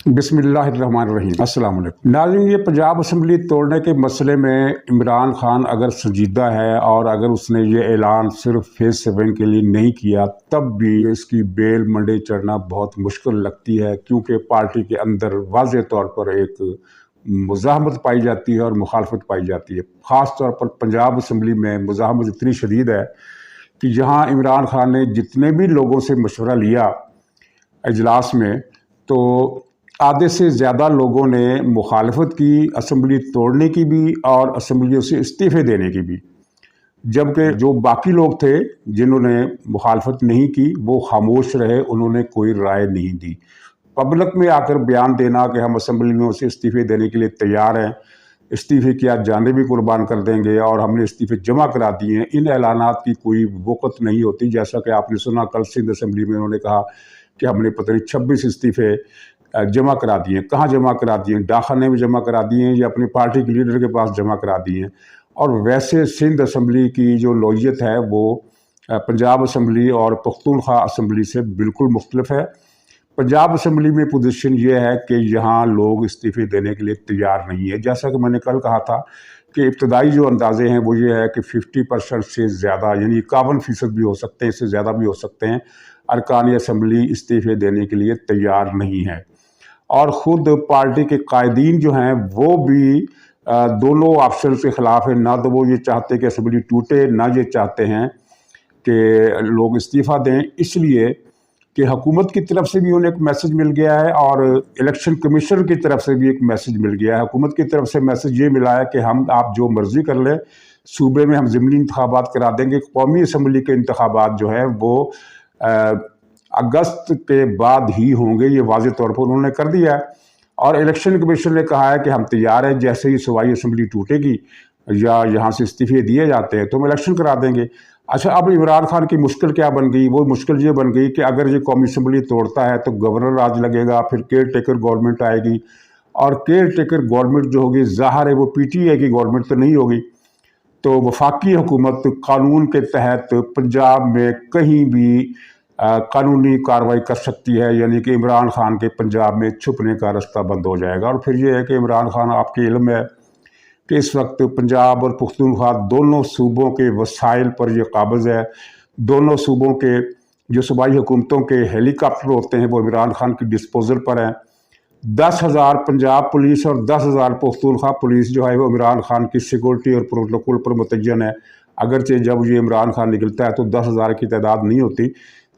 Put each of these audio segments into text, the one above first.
बिस्मिल्लाहिर्रहमानिर्रहीम। अस्सलाम वालेकुम नाज़रीन, ये पंजाब असम्बली तोड़ने के मसले में इमरान खान अगर संजीदा है और अगर उसने ये ऐलान सिर्फ फेज़ 7 के लिए नहीं किया, तब भी इसकी बेल मंडे चढ़ना बहुत मुश्किल लगती है, क्योंकि पार्टी के अंदर वाज़ेह तौर पर एक मुज़ाहमत पाई जाती है और मुखालफत पाई जाती है। ख़ास तौर पर पंजाब असम्बली में मुज़ाहमत इतनी शदीद है कि जहाँ इमरान खान ने जितने भी लोगों से मशवरा लिया इजलास में, तो आधे से ज़्यादा लोगों ने मुखालफत की, असम्बली तोड़ने की भी और असम्बलियों से इस्तीफ़े देने की भी, जबकि जो बाकी लोग थे जिन्होंने मुखालफत नहीं की वो खामोश रहे, उन्होंने कोई राय नहीं दी। पब्लिक में आकर बयान देना कि हम असम्बलियों से इस्तीफ़े देने के लिए तैयार हैं, इस्तीफ़े की आज जानें भी कुर्बान कर देंगे और हमने इस्तीफ़े जमा करा दिए हैं, इन ऐलानात की कोई वक़्त नहीं होती। जैसा कि आपने सुना कल सिंध असम्बली में उन्होंने कहा कि हमने पता नहीं 26 इस्तीफ़े जमा करा दिए। कहाँ जमा करा दिए? डाकखाने में जमा करा दिए हैं या अपनी पार्टी के लीडर के पास जमा करा दिए हैं। और वैसे सिंध असम्बली की जो नौइयत है वो पंजाब असम्बली और पख्तूनख्वा असम्बली से बिल्कुल मुख्तलिफ है। पंजाब असम्बली में पोजीशन ये है कि यहाँ लोग इस्तीफ़े देने के लिए तैयार नहीं है। जैसा कि मैंने कल कहा था कि इब्तदाई जो अंदाजे हैं वो ये है कि 50% से ज़्यादा, यानी 51% भी हो सकते हैं, इससे ज़्यादा भी हो सकते हैं, अरकान असम्बली इस्तीफ़े देने के लिए तैयार नहीं है। और ख़ुद पार्टी के कायदीन जो हैं वो भी दोनों ऑप्शन के ख़िलाफ़ है। ना तो वो ये चाहते कि असम्बली टूटे, ना ये चाहते हैं कि लोग इस्तीफ़ा दें, इसलिए कि हुकूमत की तरफ से भी उन्हें एक मैसेज मिल गया है और इलेक्शन कमीशन की तरफ से भी एक मैसेज मिल गया है। हुकूमत की तरफ से मैसेज ये मिला है कि आप जो मर्ज़ी कर लें, सूबे में हम ज़िमनी इंतखाबात करा देंगे। कौमी असम्बली के इंतखाबात जो हैं वो अगस्त के बाद ही होंगे, ये वाज़ेह तौर पर उन्होंने कर दिया है। और इलेक्शन कमीशन ने कहा है कि हम तैयार हैं, जैसे ही सूबाई असम्बली टूटेगी या यहाँ से इस्तीफ़े दिए जाते हैं तो हम इलेक्शन करा देंगे। अच्छा, अब इमरान खान की मुश्किल क्या बन गई? वो मुश्किल ये बन गई कि अगर ये कौमी असम्बली तोड़ता है तो गवर्नर राज लगेगा, फिर केयर टेकर गवर्नमेंट आएगी, और केयर टेकर गवर्नमेंट जो होगी ज़ाहिर है वो PTI की गवर्नमेंट तो नहीं होगी। तो वफाकी हुकूमत कानून के तहत पंजाब में कहीं भी कानूनी कार्रवाई कर सकती है, यानी कि इमरान खान के पंजाब में छुपने का रास्ता बंद हो जाएगा। और फिर ये है कि इमरान खान, आपके इल्म है कि इस वक्त पंजाब और पख्तूनख्वा दोनों सूबों के वसाइल पर ये काबिज़ है। दोनों सूबों के जो सूबाई हुकूमतों के हेलीकॉप्टर होते हैं वो इमरान खान की डिस्पोजल पर हैं। 10,000 पंजाब पुलिस और 10,000 पख्तूनख्वा पुलिस जो है वो इमरान खान की सिक्योरिटी और प्रोटोकॉल पर मुतय्यन है। अगरचे जब ये इमरान खान निकलता है तो 10,000 की तादाद नहीं होती,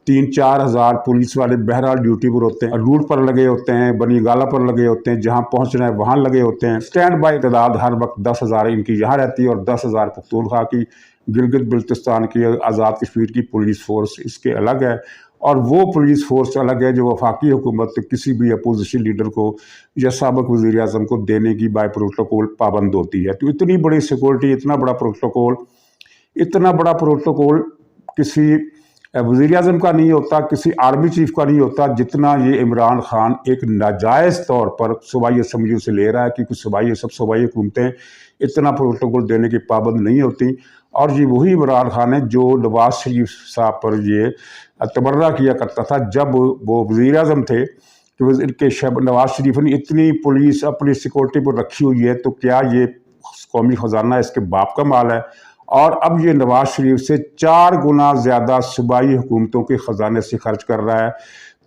3-4 हज़ार पुलिस वाले बहरहाल ड्यूटी पर होते हैं, रूट पर लगे होते हैं, बनी गाला पर लगे होते हैं, जहां पहुंचना है वहां लगे होते हैं। स्टैंड बाई तादाद हर वक्त 10,000 इनकी यहाँ रहती है और 10,000 पख्तूनख्वा की, गिलगित बल्तिस्तान की, आज़ाद कश्मीर की पुलिस फोर्स इसके अलग है। और वो पुलिस फोर्स अलग है जो वफाकी हुकूमत किसी भी अपोजिशन लीडर को या साबिक़ वज़ीर आज़म को देने की बाय प्रोटोकॉल पाबंद होती है। तो इतनी बड़ी सिक्योरिटी, इतना बड़ा प्रोटोकॉल किसी वज़ीर आज़म का नहीं होता, किसी आर्मी चीफ का नहीं होता, जितना ये इमरान खान एक नाजायज़ तौर पर सूबाई असम्बलियों से ले रहा है, क्योंकि सूबाई हुकूमतें इतना प्रोटोकॉल देने की पाबंद नहीं होती। और ये वही इमरान खान है जो नवाज शरीफ साहब पर ये तबर्रा किया करता था जब वो वज़ीर आज़म थे कि नवाज शरीफ ने इतनी पुलिस अपनी सिक्योरिटी पर रखी हुई है, तो क्या ये कौमी ख़जाना इसके बाप का माल है? और अब ये नवाज शरीफ से 4 गुना ज़्यादा सूबाई हुकूमतों के ख़जाने से खर्च कर रहा है,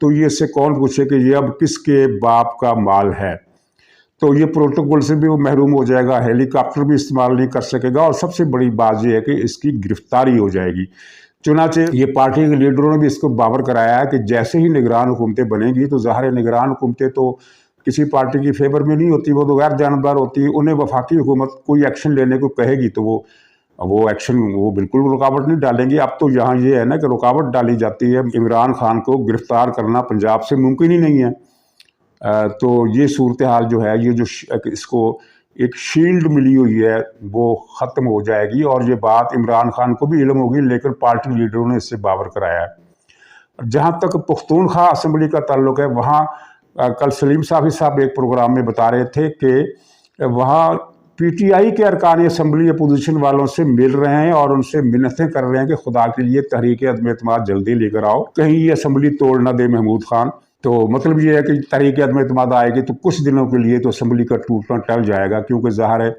तो ये इससे कौन पूछे कि ये अब किसके बाप का माल है? तो ये प्रोटोकॉल से भी वो महरूम हो जाएगा, हेलीकॉप्टर भी इस्तेमाल नहीं कर सकेगा, और सबसे बड़ी बात ये है कि इसकी गिरफ्तारी हो जाएगी। चुनांचे ये पार्टी के लीडरों ने भी इसको बावर कराया है कि जैसे ही निगरान हुकूमतें बनेंगी तो ज़ाहिर है निगरान हुकूमतें तो किसी पार्टी की फेवर में नहीं होती, वो तो गैर जानबदार होती है। उन्हें वफाकी हुकूमत कोई एक्शन लेने को कहेगी तो वो एक्शन वो बिल्कुल रुकावट नहीं डालेंगी। अब तो यहाँ ये है ना कि रुकावट डाली जाती है, इमरान खान को गिरफ्तार करना पंजाब से मुमकिन ही नहीं है। तो ये सूरत हाल जो है, ये जो इसको एक शील्ड मिली हुई है वो ख़त्म हो जाएगी, और ये बात इमरान खान को भी इल्म होगी, लेकिन पार्टी लीडरों ने इससे बावर कराया है। जहाँ तक पख्तूनख्वा असम्बली का ताल्लुक है, वहाँ कल सलीम साहब एक प्रोग्राम में बता रहे थे कि वहाँ PTI के अरकान असम्बली अपोजिशन वालों से मिल रहे हैं और उनसे मिन्नतें कर रहे हैं कि खुदा के लिए तहरीक अदम एतमाद जल्दी लेकर आओ, कहीं ये असम्बली तोड़ ना दे महमूद खान। तो मतलब ये है कि तहरीक अदम एतमाद आएगी तो कुछ दिनों के लिए तो असम्बली का टूटना टल जाएगा, क्योंकि ज़ाहिर है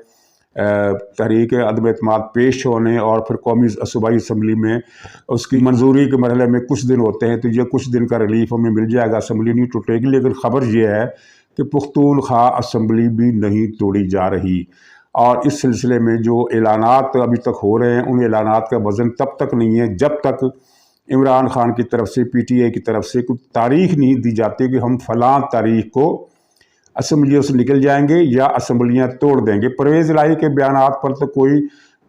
तहरीक अदम एतमाद पेश होने और फिर कौमी सूबाई असम्बली में उसकी मंजूरी के मरहले में कुछ दिन होते हैं, तो ये कुछ दिन का रिलीफ हमें मिल जाएगा, असम्बली नहीं टूटेगी। लेकिन ख़बर ये है कि पुख्तूनख्वा असम्बली भी नहीं तोड़ी जा रही, और इस सिलसिले में जो ऐलानात अभी तक हो रहे हैं उन ऐलानात का वज़न तब तक नहीं है जब तक इमरान खान की तरफ से, PTI की तरफ से कोई तारीख नहीं दी जाती कि हम फ़लाँ तारीख को असम्बलियों से निकल जाएंगे या असम्बलियाँ तोड़ देंगे। परवेज़ इलाही के बयानात पर तो कोई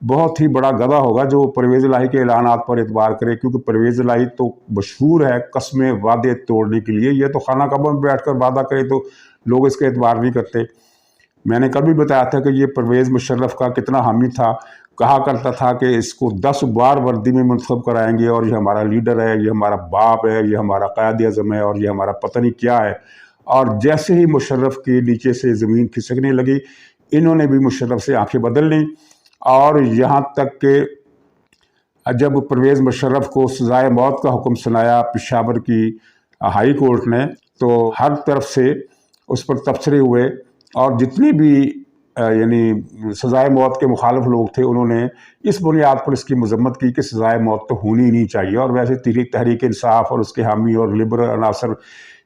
बहुत ही बड़ा गधा होगा जो परवेज़ इलाही के ऐलानात पर एतबार करे, क्योंकि परवेज़ इलाही तो मशहूर है कस्में वादे तोड़ने के लिए। ये तो खाना कबा में बैठ कर वादा करे तो लोग इसका एतबार नहीं करते। मैंने कभी बताया था कि ये परवेज़ मुशर्रफ का कितना हामी था, कहा करता था कि इसको 10 बार वर्दी में मुंतखब कराएंगे और ये हमारा लीडर है, ये हमारा बाप है, ये हमारा क़ायद आज़म है और ये हमारा पता नहीं क्या है। और जैसे ही मुशर्रफ के नीचे से ज़मीन खिसकने लगी, इन्होंने भी मुशर्रफ से आंखें बदल लीं, और यहाँ तक कि जब परवेज़ मुशर्रफ को सज़ाए मौत का हुक्म सुनाया पेशावर की हाई कोर्ट ने, तो हर तरफ से उस पर तबसरे हुए, और जितने भी यानी सज़ाए मौत के मुखालिफ लोग थे उन्होंने इस बुनियाद पर इसकी मजम्मत की कि सज़ाए मौत तो होनी ही नहीं चाहिए। और वैसे तहरीक इंसाफ और उसके हामी और लिबरल अनासर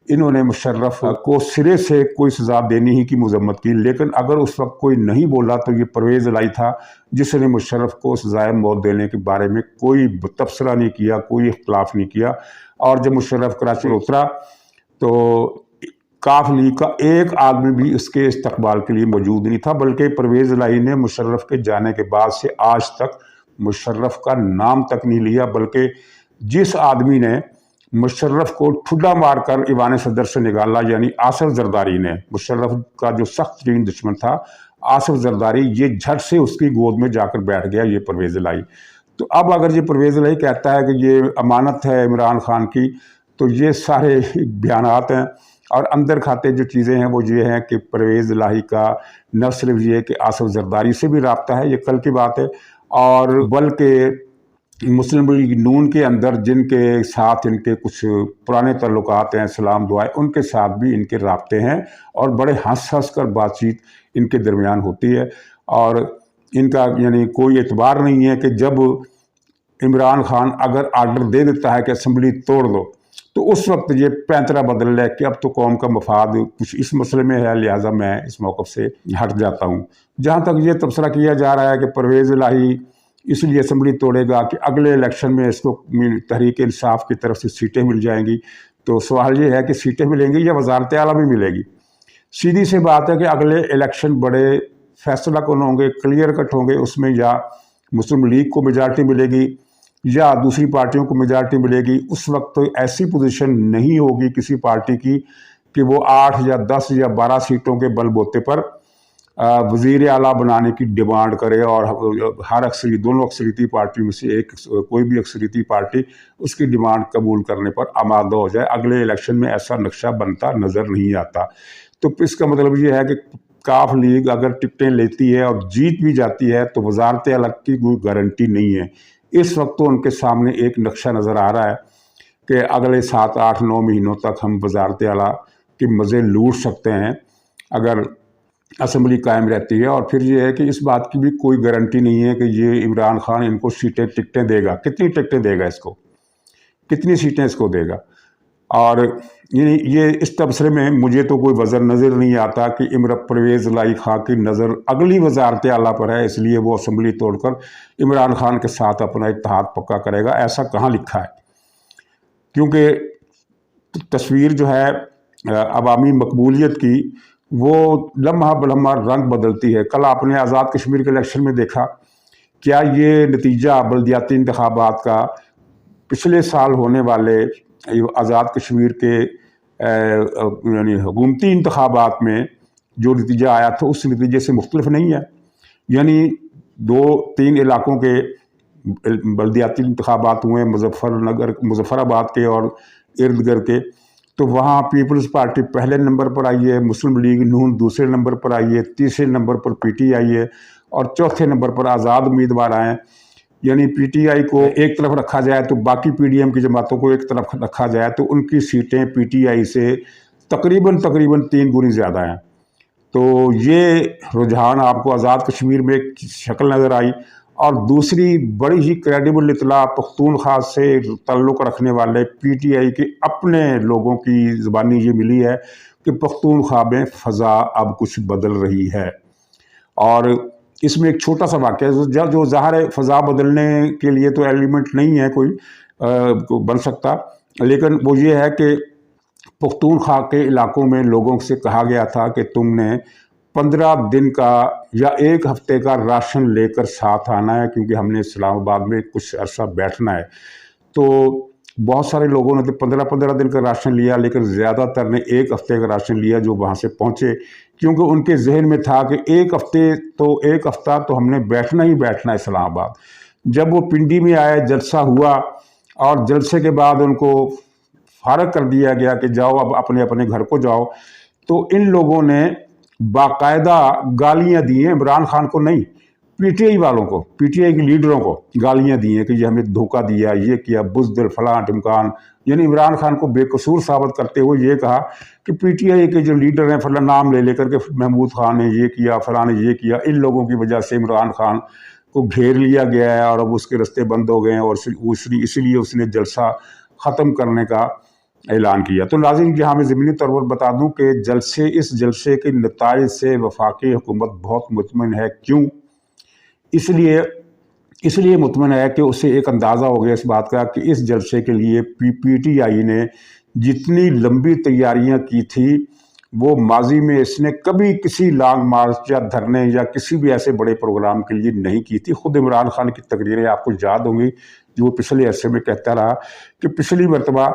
इन्होंने मुशर्रफ को सिरे से कोई सज़ा देनी ही की मजम्मत की। लेकिन अगर उस वक्त कोई नहीं बोला तो ये परवेज़ इलाही था जिसने मुशर्रफ को सज़ाए मौत देने के बारे में कोई तबसरा नहीं किया, कोई इख्तलाफ नहीं किया। और जब मुशर्रफ कराची में उतरा तो काफ लीग का एक आदमी भी इसके इस्तकबाल के लिए मौजूद नहीं था, बल्कि परवेज़ इलाही ने मुशर्रफ के जाने के बाद से आज तक मुशर्रफ का नाम तक नहीं लिया। बल्कि जिस आदमी ने मुशर्रफ को ठुड्डा मारकर ईवान सदर से निकाला, यानी आसिफ जरदारी ने, मुशर्रफ का जो सख्त तरीन दुश्मन था आसिफ जरदारी, ये झट से उसकी गोद में जाकर बैठ गया ये परवेज़ इलाही। तो अब अगर ये परवेज़ इलाही कहता है कि ये अमानत है इमरान खान की, तो ये सारे बयानात हैं। और अंदर खाते जो चीज़ें हैं वो ये हैं कि परवेज़ इलाही का न सिर्फ ये कि आसिफ जरदारी से भी रब्ता है, ये कल की बात है, और बल्कि मुस्लिम लीग नून के अंदर जिनके साथ इनके कुछ पुराने तल्लुकात हैं, सलाम दुआएं, उनके साथ भी इनके रब्ते हैं, और बड़े हंस हंस कर बातचीत इनके दरमियान होती है। और इनका यानी कोई एतबार नहीं है कि जब इमरान खान अगर आर्डर दे देता है कि असम्बली तोड़ दो, तो उस वक्त ये पैंतरा बदल ले कि अब तो कौम का मफाद कुछ इस मसले में है, लिहाजा मैं इस मौक़िफ़ से हट जाता हूँ। जहाँ तक ये तबसरा किया जा रहा है कि परवेज़ इलाही इसलिए असम्बली तोड़ेगा कि अगले इलेक्शन में इसको तहरीक इंसाफ की तरफ से सीटें मिल जाएंगी, तो सवाल ये है कि सीटें मिलेंगी या वज़ारत आला भी मिलेगी। सीधी सी बात है कि अगले इलेक्शन बड़े फैसला कौन होंगे, क्लियर कट होंगे, उसमें या मुस्लिम लीग को मेजॉरिटी मिलेगी या दूसरी पार्टियों को मेजॉरिटी मिलेगी। उस वक्त तो ऐसी पोजीशन नहीं होगी किसी पार्टी की कि वो 8 या 10 या 12 सीटों के बलबूते पर वज़ीर आला बनाने की डिमांड करे, और हर दोनों अक्सरियती पार्टियों में से एक कोई भी अक्सरियती पार्टी उसकी डिमांड कबूल करने पर आमादा हो जाए। अगले इलेक्शन में ऐसा नक्शा बनता नज़र नहीं आता। तो इसका मतलब ये है कि काफ लीग अगर टिकटें लेती है और जीत भी जाती है तो वज़ारत आला की कोई गारंटी नहीं है। इस वक्त तो उनके सामने एक नक्शा नज़र आ रहा है कि अगले 7, 8, 9 महीनों तक हम वज़ारत आला के मज़े लूट सकते हैं अगर असम्बली कायम रहती है। और फिर ये है कि इस बात की भी कोई गारंटी नहीं है कि ये इमरान खान इनको टिकटें देगा, कितनी टिकटें देगा इसको, कितनी सीटें इसको देगा। और ये इस तबसरे में मुझे तो कोई वज़न नज़र नहीं आता कि परवेज़ इलाही खां की नज़र अगली वज़ारत आला पर है, इसलिए वो असम्बली तोड़कर इमरान खान के साथ अपना इत्तेहाद पक्का करेगा। ऐसा कहाँ लिखा है? क्योंकि तस्वीर जो है अवामी मकबूलियत की वो लम्हा बलम्हा रंग बदलती है। कल आपने आज़ाद कश्मीर के इलेक्शन में देखा, क्या ये नतीजा बल्दियाती इंतखाबात का पिछले साल होने वाले आज़ाद कश्मीर के यानी हुकूमती इंतखाबात में जो नतीजा आया था उस नतीजे से मुख्तलिफ नहीं है। यानी 2-3 इलाकों के बल्दियाती इंतखाबात हुए, मुजफ्फराबाद के और इर्द गिर्द के, तो वहाँ पीपल्स पार्टी पहले नंबर पर आई है, मुस्लिम लीग नून दूसरे नंबर पर आई है, तीसरे नंबर पर PTI है और चौथे नंबर पर आज़ाद उम्मीदवार आए हैं। यानी पीटीआई को एक तरफ रखा जाए तो बाकी पीडीएम की जमातों को एक तरफ रखा जाए तो उनकी सीटें पीटीआई से तकरीबन 3 गुनी ज़्यादा हैं। तो ये रुझान आपको आज़ाद कश्मीर में एक शक्ल नज़र आई। और दूसरी बड़ी ही क्रेडिबल इतला पख्तूनख्वा से ताल्लुक़ रखने वाले पीटीआई के अपने लोगों की ज़बानी ये मिली है कि पख्तूनख्वा में फ़ज़ा अब कुछ बदल रही है। और इसमें एक छोटा सा वाक़या जो ज़ाहिर है फ़ज़ा बदलने के लिए तो एलिमेंट नहीं है कोई बन सकता, लेकिन वो ये है कि पख्तूनख्वा के इलाकों में लोगों से कहा गया था कि तुमने 15 दिन का या 1 हफ्ते का राशन लेकर साथ आना है, क्योंकि हमने इस्लामाबाद में कुछ अरसा बैठना है। तो बहुत सारे लोगों ने तो 15-15 दिन का राशन लिया, लेकिन ज़्यादातर ने 1 हफ्ते का राशन लिया जो वहाँ से पहुँचे, क्योंकि उनके जहन में था कि 1 हफ्ता तो हमने बैठना ही बैठना है इस्लामाबाद। जब वो पिंडी में आए, जलसा हुआ और जलसे के बाद उनको फारग कर दिया गया कि जाओ अब अपने अपने घर को जाओ, तो इन लोगों ने बाकायदा गालियां दी हैं इमरान खान को नहीं, पीटीआई वालों को, पीटीआई के लीडरों को गालियां दी हैं कि ये हमें धोखा दिया, ये किया, बुज़दिल फलां ढिमकान। यानी इमरान खान को बेकसूर साबित करते हुए ये कहा कि पीटीआई के जो लीडर हैं फलां नाम ले लेकर के महमूद खान ने ये किया, फलां ने ये किया, इन लोगों की वजह से इमरान खान को घेर लिया गया है और अब उसके रास्ते बंद हो गए हैं और इसीलिए उसने जलसा ख़त्म करने का ऐलान किया। तो नाज़रीन यहाँ मैं ज़मीनी तौर पर बता दूँ कि इस जलसे के नताइज से वफाकी हुकूमत बहुत मुतमिन है। क्यों? इसलिए मुतमिन है कि उसे एक अंदाज़ा हो गया इस बात का कि इस जलसे के लिए पीटीआई ने जितनी लंबी तैयारियां की थी वो माजी में इसने कभी किसी लॉन्ग मार्च या धरने या किसी भी ऐसे बड़े प्रोग्राम के लिए नहीं की थी। खुद इमरान खान की तकरीरें आपको याद होंगी जो पिछले अरसे में कहता रहा कि पिछली मरतबा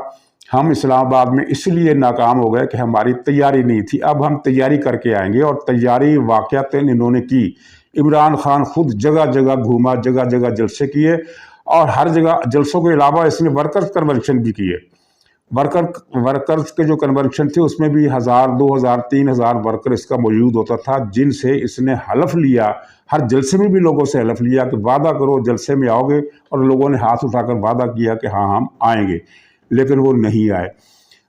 हम इस्लामाबाद में इसलिए नाकाम हो गए कि हमारी तैयारी नहीं थी, अब हम तैयारी करके आएंगे। और तैयारी वाक़यातन इन्होंने की। इमरान खान खुद जगह जगह घूमा, जगह जगह जलसे किए और हर जगह जलसों के अलावा इसने वर्कर्स कन्वेंशन भी किए। वर्कर्स के जो कन्वेंशन थे उसमें भी 1000, 2000, 3000 वर्कर इसका मौजूद होता था, जिनसे इसने हलफ लिया, हर जलसे में भी लोगों से हलफ लिया कि वादा करो जलसे में आओगे, और लोगों ने हाथ उठाकर वादा किया कि हाँ हम आएंगे, लेकिन वो नहीं आए।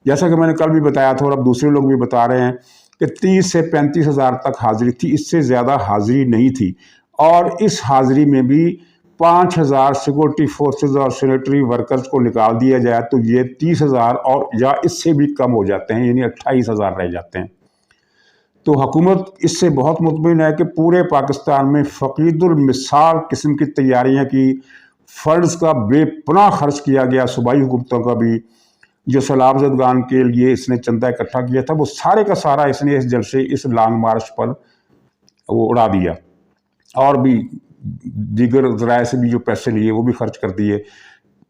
जैसा कि मैंने कल भी बताया था और अब दूसरे लोग भी बता रहे हैं कि 30 से 35 हज़ार तक हाज़िरी थी, इससे ज़्यादा हाज़िरी नहीं थी। और इस हाज़िरी में भी 5000 सिक्योरिटी फोर्सेस और सैनिटरी वर्कर्स को निकाल दिया जाए तो ये 30,000 और या इससे भी कम हो जाते हैं, यानी 28,000 रह जाते हैं। तो हुकूमत इससे बहुत मुतमिन है कि पूरे पाकिस्तान में फ़कीदुल मिसाल किस्म की तैयारियाँ की, फ़ंड्स का बेपनाह खर्च किया गया, सूबाई हुकूमतों का भी जो सैलाब ज़दगान के लिए इसने चंदा इकट्ठा किया था वो सारे का सारा इसने इस जलसे, इस लॉन्ग मार्च पर वो उड़ा दिया। और भी दीगर ज़राए से भी जो पैसे लिए वो भी खर्च कर दिए।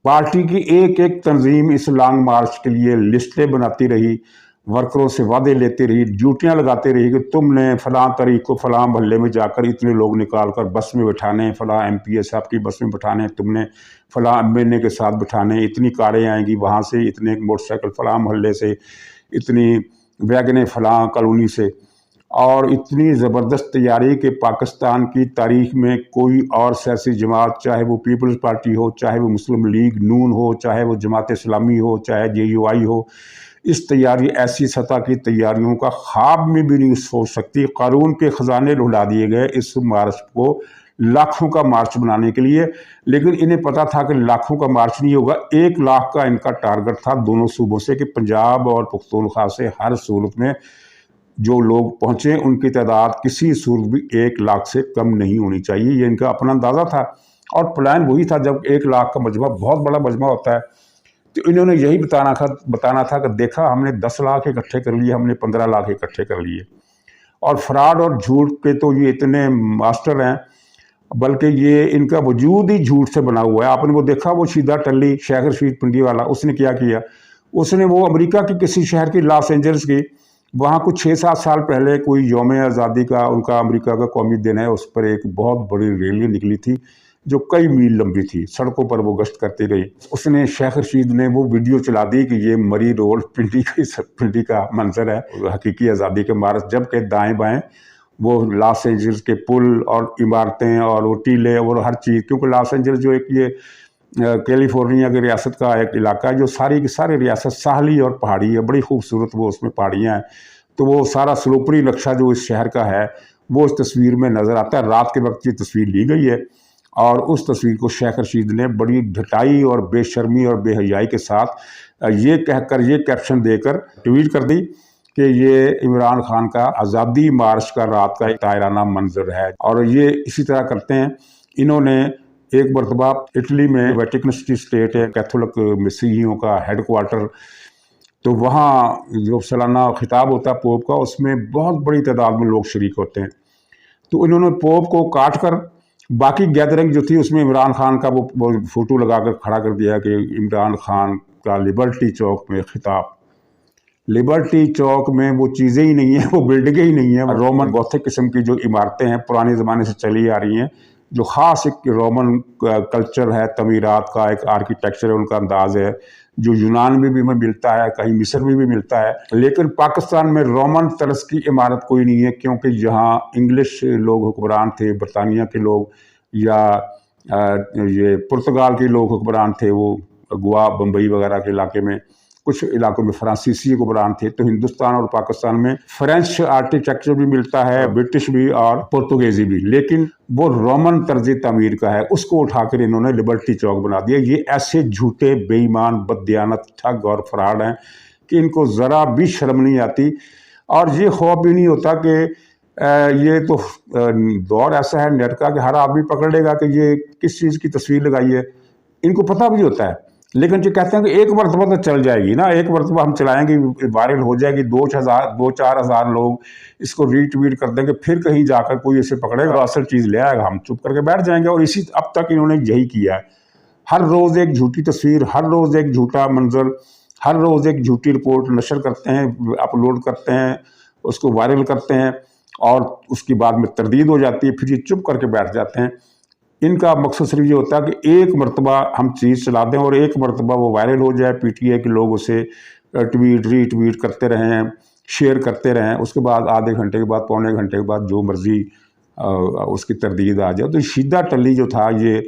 पार्टी की एक एक तंजीम इस लॉन्ग मार्च के लिए लिस्टें बनाती रही, वर्करों से वादे लेती रही, ड्यूटियां लगाती रही कि तुमने फ़लाँ तारीख को फ़लाँ मोहल्ले में जाकर इतने लोग निकाल कर बस में बिठाने, फ़लाँ MPA साहब की बस में बिठाने, तुमने फ़लाँ MNA के साथ बिठाने, इतनी कारें आएंगी वहाँ से, इतने मोटरसाइकिल फ़लाँ मोहल्ले से, इतनी वैगनें फ़लाँ कॉलोनी से। और इतनी ज़बरदस्त तैयारी कि पाकिस्तान की तारीख़ में कोई और सियासी जमात, चाहे वो पीपल्स पार्टी हो, चाहे वो मुस्लिम लीग नून हो, चाहे वो जमात इस्लामी हो, चाहे JUI हो, इस तैयारी ऐसी सतह की तैयारियों का ख्वाब में भी नहीं सोच सकती। कानून के ख़जाने लुटा दिए गए इस मार्च को लाखों का मार्च बनाने के लिए, लेकिन इन्हें पता था कि लाखों का मार्च नहीं होगा। 1 लाख का इनका टारगेट था दोनों सूबों से कि पंजाब और पख्तूनख्वा से हर सूरत में जो लोग पहुँचे उनकी तादाद किसी सूरत भी 1 लाख से कम नहीं होनी चाहिए। ये इनका अपना अंदाज़ा था और प्लान वही था। जब 1 लाख का मजमा बहुत बड़ा मजमा होता है तो इन्होंने यही बताना था कि देखा हमने 10 लाख इकट्ठे कर लिए, हमने 15 लाख इकट्ठे कर लिए। और फ्रॉड और झूठ के तो ये इतने मास्टर हैं, बल्कि ये इनका वजूद ही झूठ से बना हुआ है। आपने वो देखा, वो शीदा टल्ली शेख रशीद पिंडी वाला, उसने क्या किया, उसने वो अमेरिका के किसी शहर की, लॉस एंजल्स की, वहाँ कुछ 6-7 साल पहले कोई यौम आज़ादी का, उनका अमेरिका का कौमी दिन है, उस पर एक बहुत बड़ी रैली निकली थी जो कई मील लंबी थी, सड़कों पर वो गश्त करती रही। उसने शेख रशीद ने वो वीडियो चला दी कि ये मरी रोड पिंडी का मंजर है हकीकी आज़ादी के मार्च, जबकि दाएं बाएं وہ لاس اینجلس کے پل اور عمارتیں اور وہ ٹیلے اور ہر چیز، کیونکہ لاس اینجلس جو ایک یہ کیلیفورنیا کی ریاست کا ایک علاقہ ہے جو ساری کی ساری ریاست ساحلی اور پہاڑی ہے، بڑی خوبصورت وہ اس میں پہاڑیاں ہیں، تو وہ سارا سلوپری نقشہ جو اس شہر کا ہے وہ اس تصویر میں نظر آتا ہے۔ رات کے وقت یہ تصویر لی گئی ہے اور اس تصویر کو شیخ رشید نے بڑی ڈھٹائی اور بے شرمی اور بے حیائی کے ساتھ یہ کہہ کر، یہ کیپشن دے کر ٹویٹ کر دی کہ یہ عمران خان کا آزادی مارچ کا رات کا ایک طائرانہ منظر ہے۔ اور یہ اسی طرح کرتے ہیں، انہوں نے ایک مرتبہ اٹلی میں ویٹیکن سٹی اسٹیٹ ہے، کیتھولک مسیحیوں کا ہیڈ کوارٹر، تو وہاں جو سالانہ خطاب ہوتا ہے پوپ کا، اس میں بہت بڑی تعداد میں لوگ شریک ہوتے ہیں، تو انہوں نے پوپ کو کاٹ کر باقی گیدرنگ جو تھی اس میں عمران خان کا وہ فوٹو لگا کر کھڑا کر دیا کہ عمران خان کا لبرٹی چوک میں خطاب۔ لبرٹی چوک میں وہ چیزیں ہی نہیں ہیں، وہ بلڈنگیں ہی نہیں ہیں، رومن گوتھک قسم کی جو عمارتیں ہیں پرانے زمانے سے چلی آ رہی ہیں، جو خاص ایک رومن کلچر ہے، تعمیرات کا ایک آرکیٹیکچر ہے، ان کا انداز ہے، جو یونان میں بھی ملتا ہے، کہیں مصر میں بھی ملتا ہے، لیکن پاکستان میں رومن طرز کی عمارت کوئی نہیں ہے، کیونکہ یہاں انگلش لوگ حکمران تھے، برطانیہ کے لوگ، یا یہ پرتگال کے لوگ حکمران تھے، وہ گوا بمبئی وغیرہ کے علاقے میں، کچھ علاقوں میں فرانسیسی حکمران تھے، تو ہندوستان اور پاکستان میں فرینچ آرکیٹیکچر بھی ملتا ہے، برٹش بھی اور پرتگیزی بھی، لیکن وہ رومن طرز تعمیر کا ہے، اس کو اٹھا کر انہوں نے لبرٹی چوک بنا دیا۔ یہ ایسے جھوٹے بے ایمان بددیانت ٹھگ اور فراڈ ہیں کہ ان کو ذرا بھی شرم نہیں آتی، اور یہ خوف بھی نہیں ہوتا کہ یہ تو دور ایسا ہے نیٹ کا کہ ہر آدمی پکڑ لے گا کہ یہ کس چیز کی تصویر لگائی ہے، ان کو پتہ بھی ہوتا ہے، لیکن جو کہتے ہیں کہ ایک مرتبہ تو چل جائے گی نا، ایک مرتبہ ہم چلائیں گے، وائرل ہو جائے گی، 2-4 ہزار لوگ اس کو ری ٹویٹ کر دیں گے، پھر کہیں جا کر کوئی اسے پکڑے گا، اصل چیز لے آئے گا، ہم چپ کر کے بیٹھ جائیں گے۔ اور اسی اب تک انہوں نے یہی کیا ہے، ہر روز ایک جھوٹی تصویر، ہر روز ایک جھوٹا منظر، ہر روز ایک جھوٹی رپورٹ نشر کرتے ہیں، اپلوڈ کرتے ہیں، اس کو وائرل کرتے ہیں، اور اس کی بعد میں تردید ہو جاتی ہے، پھر یہ چپ کر کے بیٹھ جاتے ہیں۔ ان کا مقصد صرف یہ ہوتا ہے کہ ایک مرتبہ ہم چیز چلا دیں اور ایک مرتبہ وہ وائرل ہو جائے، پی ٹی آئی کے لوگ اسے ٹویٹ ری ٹویٹ کرتے رہیں، شیئر کرتے رہیں، اس کے بعد آدھے گھنٹے کے بعد، پونے گھنٹے کے بعد جو مرضی اس کی تردید آ جائے۔ تو شیدہ ٹلی جو تھا، یہ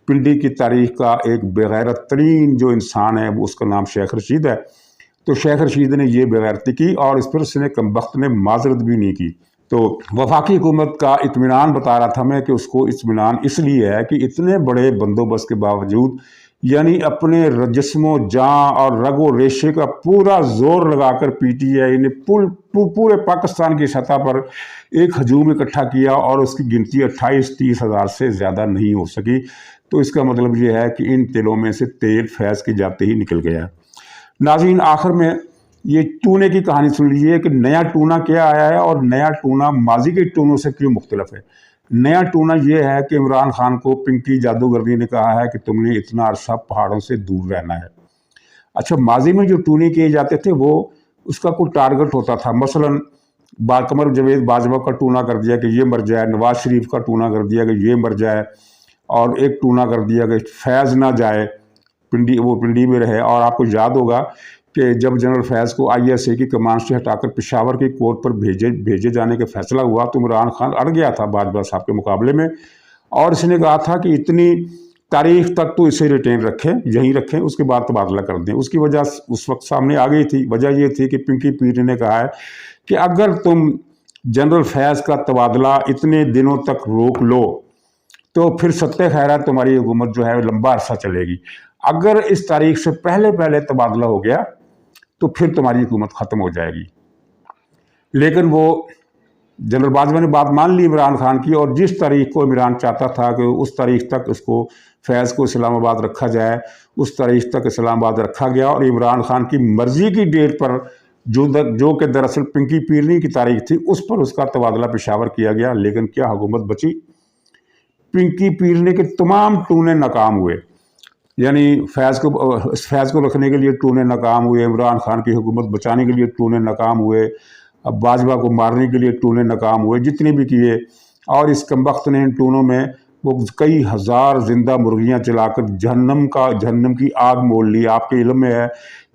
پنڈی کی تاریخ کا ایک بغیرت ترین جو انسان ہے، وہ اس کا نام شیخ رشید ہے، تو شیخ رشید نے یہ بغیرتی کی اور اس پر اس نے کمبخت نے معذرت بھی نہیں کی۔ تو وفاقی حکومت کا اطمینان بتا رہا تھا میں کہ اس کو اطمینان اس لیے ہے کہ اتنے بڑے بندوبست کے باوجود، یعنی اپنے جسم و جاں اور رگ و ریشے کا پورا زور لگا کر پی ٹی آئی نے پورے پاکستان کی سطح پر ایک ہجوم اکٹھا کیا اور اس کی گنتی 28-30 ہزار سے زیادہ نہیں ہو سکی۔ تو اس کا مطلب یہ ہے کہ ان تیلوں میں سے تیل فیض کے جاتے ہی نکل گیا۔ ناظرین، آخر میں یہ ٹونے کی کہانی سن لیجیے کہ نیا ٹونا کیا آیا ہے اور نیا ٹونا ماضی کے ٹونوں سے کیوں مختلف ہے۔ نیا ٹونا یہ ہے کہ عمران خان کو پنکی جادوگرنی نے کہا ہے کہ تم نے اتنا عرصہ پہاڑوں سے دور رہنا ہے۔ اچھا، ماضی میں جو ٹونے کیے جاتے تھے وہ اس کا کوئی ٹارگٹ ہوتا تھا، مثلاً قمر جاوید باجوہ کا ٹونا کر دیا کہ یہ مر جائے، نواز شریف کا ٹونا کر دیا کہ یہ مر جائے، اور ایک ٹونا کر دیا کہ فیض نہ جائے، وہ پنڈی میں رہے۔ اور آپ کو یاد ہوگا کہ جب جنرل فیض کو آئی ایس اے کی کمان سے ہٹا کر پشاور کی کورٹ پر بھیجے جانے کا فیصلہ ہوا تو عمران خان اڑ گیا تھا باجوہ صاحب کے مقابلے میں، اور اس نے کہا تھا کہ اتنی تاریخ تک تو اسے ریٹین رکھیں، یہیں رکھیں، اس کے بعد تبادلہ کر دیں۔ اس کی وجہ اس وقت سامنے آ گئی تھی، وجہ یہ تھی کہ پنکی پیر نے کہا ہے کہ اگر تم جنرل فیض کا تبادلہ اتنے دنوں تک روک لو تو پھر ستہ خیرہ تمہاری حکومت جو ہے لمبا عرصہ چلے گی، اگر اس تاریخ سے پہلے تبادلہ ہو گیا تو پھر تمہاری حکومت ختم ہو جائے گی۔ لیکن وہ جنرل باجوہ نے بات مان لی عمران خان کی، اور جس تاریخ کو عمران چاہتا تھا کہ اس تاریخ تک اس کو فیض کو اسلام آباد رکھا جائے، اس تاریخ تک اسلام آباد رکھا گیا، اور عمران خان کی مرضی کی ڈیٹ پر جو کہ دراصل پنکی پیرنی کی تاریخ تھی، اس پر اس کا تبادلہ پشاور کیا گیا۔ لیکن کیا حکومت بچی؟ پنکی پیرنی کے تمام ٹونے ناکام ہوئے، یعنی فیض کو رکھنے کے لیے ٹونے ناکام ہوئے، عمران خان کی حکومت بچانے کے لیے ٹونے ناکام ہوئے، اب باجوہ کو مارنے کے لیے ٹونے ناکام ہوئے، جتنے بھی کیے، اور اس کمبخت نے ان ٹونوں میں وہ کئی ہزار زندہ مرغیاں چلا کر جہنم کی آگ مول لی۔ آپ کے علم میں ہے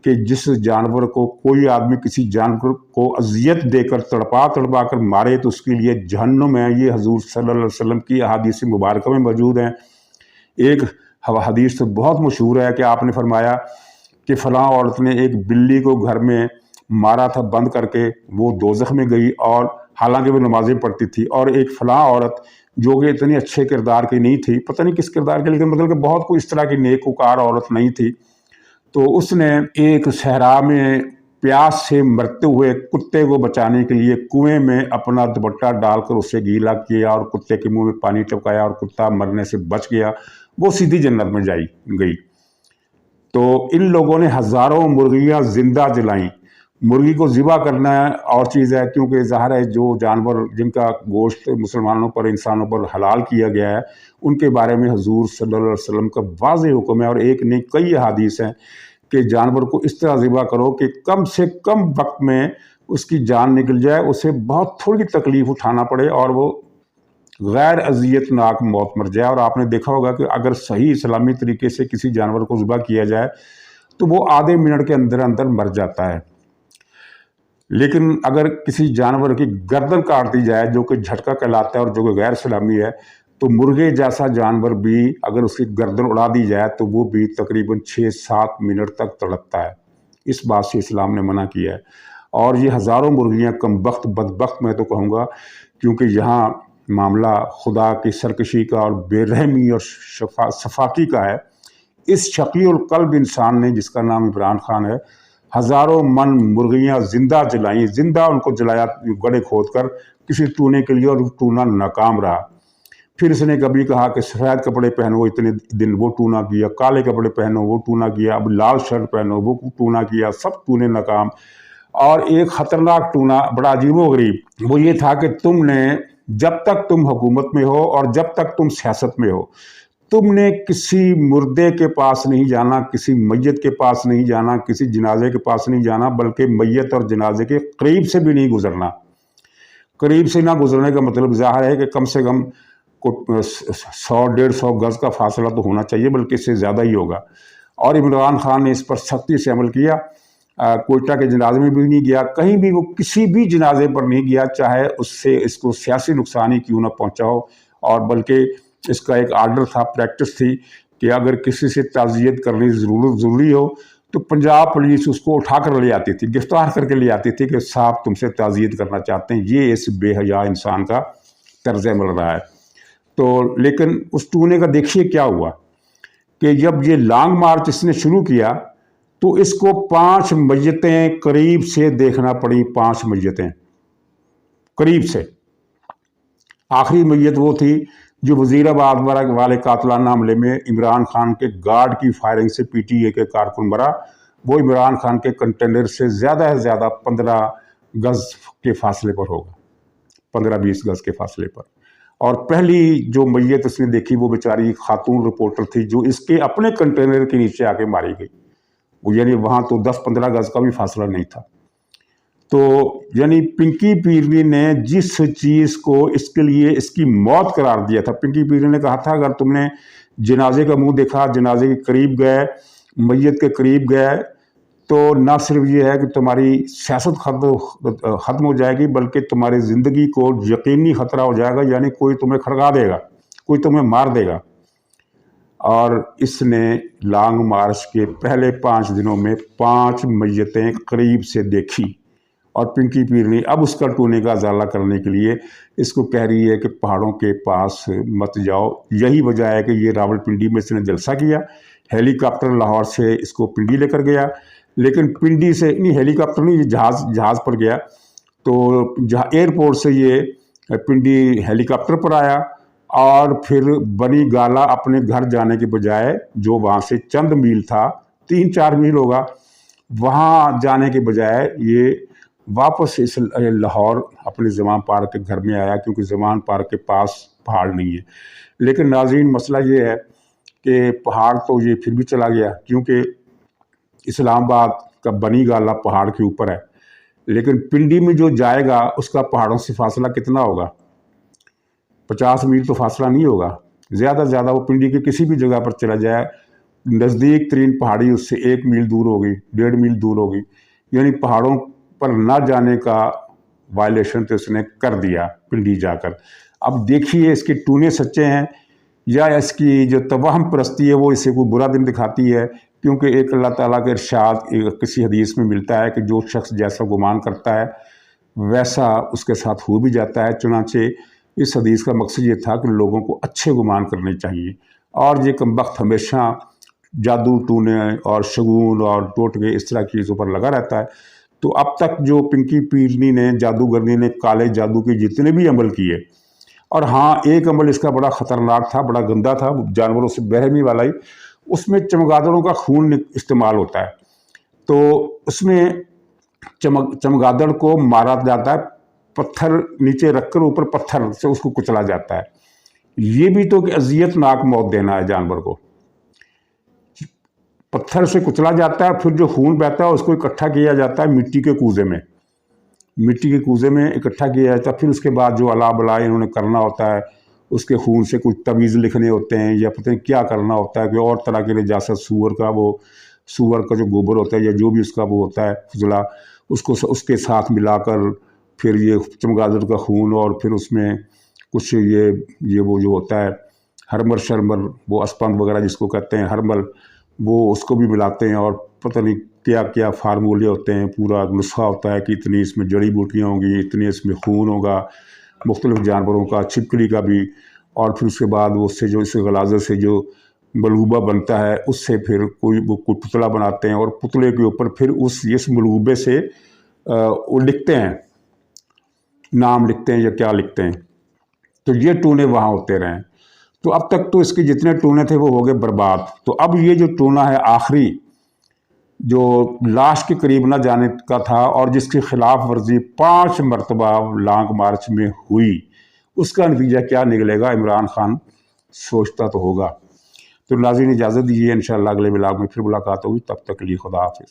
کہ جس جانور کو کوئی آدمی کسی جانور کو اذیت دے کر تڑپا کر مارے تو اس کے لیے جہنم ہے۔ یہ حضور صلی اللہ علیہ وسلم کی احادیث مبارکہ میں موجود ہیں۔ ایک حدیث تو بہت مشہور ہے کہ آپ نے فرمایا کہ فلاں عورت نے ایک بلی کو گھر میں مارا تھا بند کر کے، وہ دوزخ میں گئی، اور حالانکہ وہ نمازیں پڑھتی تھی۔ اور ایک فلاں عورت جو کہ اتنی اچھے کردار کی نہیں تھی، پتہ نہیں کس کردار کی، لیکن مطلب کہ بہت کوئی اس طرح کی نیک وکار عورت نہیں تھی، تو اس نے ایک صحرا میں پیاس سے مرتے ہوئے کتے کو بچانے کے لیے کنویں میں اپنا دوپٹہ ڈال کر اسے گیلا کیا اور کتے کے منہ میں پانی ٹپکایا اور کتا مرنے سے بچ گیا، وہ سیدھی جنت میں گئی۔ تو ان لوگوں نے ہزاروں مرغیاں زندہ جلائیں۔ مرغی کو ذبح کرنا اور چیز ہے، کیونکہ ظاہر ہے جو جانور جن کا گوشت مسلمانوں پر انسانوں پر حلال کیا گیا ہے ان کے بارے میں حضور صلی اللہ علیہ وسلم کا واضح حکم ہے، اور ایک نہیں کئی احادیث ہیں کہ جانور کو اس طرح ذبح کرو کہ کم سے کم وقت میں اس کی جان نکل جائے، اسے بہت تھوڑی تکلیف اٹھانا پڑے اور وہ غیر اذیت ناک موت مر جائے۔ اور آپ نے دیکھا ہوگا کہ اگر صحیح اسلامی طریقے سے کسی جانور کو ذبح کیا جائے تو وہ آدھے منٹ کے اندر مر جاتا ہے، لیکن اگر کسی جانور کی گردن کاٹ دی جائے جو کہ جھٹکا کہلاتا ہے اور جو کہ غیر اسلامی ہے، تو مرغے جیسا جانور بھی اگر اس کی گردن اڑا دی جائے تو وہ بھی تقریباً 6-7 منٹ تک تڑپتا ہے۔ اس بات سے اسلام نے منع کیا ہے۔ اور یہ ہزاروں مرغیاں کم بخت بدبخت میں تو کہوں گا، کیونکہ یہاں معاملہ خدا کی سرکشی کا اور بے رحمی اور صفاقی کا ہے۔ اس شقی القلب انسان نے جس کا نام عمران خان ہے، ہزاروں من مرغیاں زندہ جلائیں، زندہ ان کو جلایا گڑھے کھود کر کسی ٹونے کے لیے، اور ٹونا ناکام رہا۔ پھر اس نے کبھی کہا کہ سفید کپڑے پہنو، اتنے دن وہ ٹونا کیا، کالے کپڑے پہنو وہ ٹونا کیا، اب لال شرٹ پہنو وہ ٹونا کیا، سب ٹونے ناکام۔ اور ایک خطرناک ٹونا بڑا عجیب و غریب وہ یہ تھا کہ تم نے جب تک تم حکومت میں ہو اور جب تک تم سیاست میں ہو، تم نے کسی مردے کے پاس نہیں جانا، کسی میت کے پاس نہیں جانا، کسی جنازے کے پاس نہیں جانا، بلکہ میت اور جنازے کے قریب سے بھی نہیں گزرنا۔ قریب سے نہ گزرنے کا مطلب ظاہر ہے کہ کم سے کم 100-150 گز کا فاصلہ تو ہونا چاہیے، بلکہ اس سے زیادہ ہی ہوگا۔ اور عمران خان نے اس پر سختی سے عمل کیا۔ کوئٹہ کے جنازے میں بھی نہیں گیا، کہیں بھی وہ کسی بھی جنازے پر نہیں گیا، چاہے اس کو سیاسی نقصان ہی کیوں نہ پہنچا ہو۔ اور بلکہ اس کا ایک آرڈر تھا، پریکٹس تھی کہ اگر کسی سے تعزیت کرنی ضروری ہو تو پنجاب پولیس اس کو اٹھا کر لے آتی تھی، گرفتار کر کے لے آتی تھی کہ صاحب تم سے تعزیت کرنا چاہتے ہیں۔ یہ اس بے حیا انسان کا طرز عمل رہا ہے۔ تو لیکن اس ٹونے کا دیکھیے کیا ہوا کہ جب یہ لانگ مارچ اس نے شروع کیا تو اس کو 5 میتیں قریب سے دیکھنا پڑیں، 5 میتیں قریب سے۔ آخری میت وہ تھی جو وزیر آباد والے قاتلانہ حملے میں عمران خان کے گارڈ کی فائرنگ سے پی ٹی اے کے کارکن مرا۔ وہ عمران خان کے کنٹینر سے زیادہ 15 گز کے فاصلے پر ہوگا، 15-20 گز کے فاصلے پر۔ اور پہلی جو میت اس نے دیکھی وہ بیچاری خاتون رپورٹر تھی جو اس کے اپنے کنٹینر کے نیچے آ کے ماری گئی۔ وہ یعنی وہاں تو 10-15 گز کا بھی فاصلہ نہیں تھا۔ تو یعنی پنکی پیرنی نے جس چیز کو اس کے لیے اس کی موت قرار دیا تھا، پنکی پیرنی نے کہا تھا اگر تم نے جنازے کا منہ دیکھا، جنازے کے قریب گئے، میت کے قریب گئے، تو نہ صرف یہ ہے کہ تمہاری سیاست ختم ہو جائے گی، بلکہ تمہاری زندگی کو یقینی خطرہ ہو جائے گا، یعنی کوئی تمہیں کھڑکا دے گا، کوئی تمہیں مار دے گا۔ اور اس نے لانگ مارچ کے پہلے 5 دنوں میں 5 میتیں قریب سے دیکھی۔ اور پنکی پیرنی اب اس کا ٹونے کا ازالہ کرنے کے لیے اس کو کہہ رہی ہے کہ پہاڑوں کے پاس مت جاؤ۔ یہی وجہ ہے کہ یہ راول پنڈی میں اس نے جلسہ کیا، ہیلی کاپٹر لاہور سے اس کو پنڈی لے کر گیا، لیکن پنڈی سے نہیں، ہیلی کاپٹر نہیں، یہ جہاز پر گیا۔ تو ایئرپورٹ سے یہ پنڈی ہیلی کاپٹر پر آیا، اور پھر بنی گالا اپنے گھر جانے کے بجائے جو وہاں سے چند میل تھا، 3-4 میل ہوگا، وہاں جانے کے بجائے یہ واپس اس لاہور اپنے زمان پارک کے گھر میں آیا، کیونکہ زمان پارک کے پاس پہاڑ نہیں ہے۔ لیکن ناظرین مسئلہ یہ ہے کہ پہاڑ تو یہ پھر بھی چلا گیا، کیونکہ اسلام آباد کا بنی گالا پہاڑ کے اوپر ہے، لیکن پنڈی میں جو جائے گا اس کا پہاڑوں سے فاصلہ کتنا ہوگا؟ 50 میل تو فاصلہ نہیں ہوگا۔ ज़्यादा से ज़्यादा वो पिंडी की किसी भी जगह पर चला जाए, नज़दीक तरीन पहाड़ी उससे 1 मील दूर होगी, 1.5 मील दूर होगी, यानी पहाड़ों पर ना जाने का वायलेशन तो उसने कर दिया पिंडी जाकर। अब देखिए इसके टूने सच्चे हैं या इसकी जो तवाहम परस्ती है वो इसे कोई बुरा दिन दिखाती है, क्योंकि एक अल्लाह ताला के इरशाद किसी हदीस में मिलता है कि जो शख्स जैसा गुमान करता है वैसा उसके साथ हो भी जाता है। चुनांचे इस हदीस का मकसद ये था कि लोगों को अच्छे गुमान करने चाहिए, और ये कमबख्त हमेशा जादू टूने और शगुन और टोटके इस तरह की चीज़ों पर लगा रहता है। तो अब तक जो पिंकी पीरनी ने, जादूगरनी ने काले जादू के जितने भी अमल किए, और हाँ एक अमल इसका बड़ा ख़तरनाक था, बड़ा गंदा था, जानवरों से बेरहमी वाला ही, उसमें चमगादड़ों का खून इस्तेमाल होता है। तो उसमें चमगादड़ को मारा जाता है, पत्थर नीचे रखकर ऊपर पत्थर से उसको कुचला जाता है। ये भी तो कि अजियतनाक मौत देना है जानवर को। पत्थर से कुचला जाता है, फिर जो खून बहता है उसको इकट्ठा किया जाता है मिट्टी के कूजे में, मिट्टी के कूजे में इकट्ठा किया जाता है। फिर उसके बाद जो अला बला इन्होंने करना होता है, उसके खून से कुछ तवीज़ लिखने होते हैं या पता नहीं क्या करना होता है, कि और तरह के नजासत सूअर का जो गोबर होता है या जो भी उसका वो होता है फजला, उसको उसके साथ मिलाकर फिर ये चमगादड़ का खून, और फिर उसमें कुछ ये वो जो होता है हरमल शरमल, वो अस्पंद वगैरह जिसको कहते हैं हरमल, वो उसको भी मिलाते हैं, और पता नहीं क्या क्या फार्मूले होते हैं, पूरा नुस्खा होता है कि इतनी इसमें जड़ी बूटियाँ होंगी, इतनी इसमें खून होगा मुख्तलिफ जानवरों का, छिपकली का भी, और फिर उसके बाद उससे जो इस गलाजे से जो मलगूबा बनता है उससे फिर कोई पुतला बनाते हैं, और पुतले के ऊपर फिर इस मलगूबे से वो लिखते हैं, नाम लिखते हैं या क्या लिखते हैं। तो ये टूने वहाँ होते रहे। तो अब तक तो इसके जितने टूने थे वो हो गए बर्बाद। तो अब ये जो टूना है आखिरी, जो लाश के करीब ना जाने का था और जिसकी खिलाफ वर्जी 5 मरतबा लॉन्ग मार्च में हुई, उसका नतीजा क्या निकलेगा इमरान खान सोचता तो होगा। तो नाज़रीन इजाज़त दीजिए, इंशाअल्लाह अगले व्लॉग में फिर मुलाकात होगी, तब तक के लिए खुदा हाफिज़।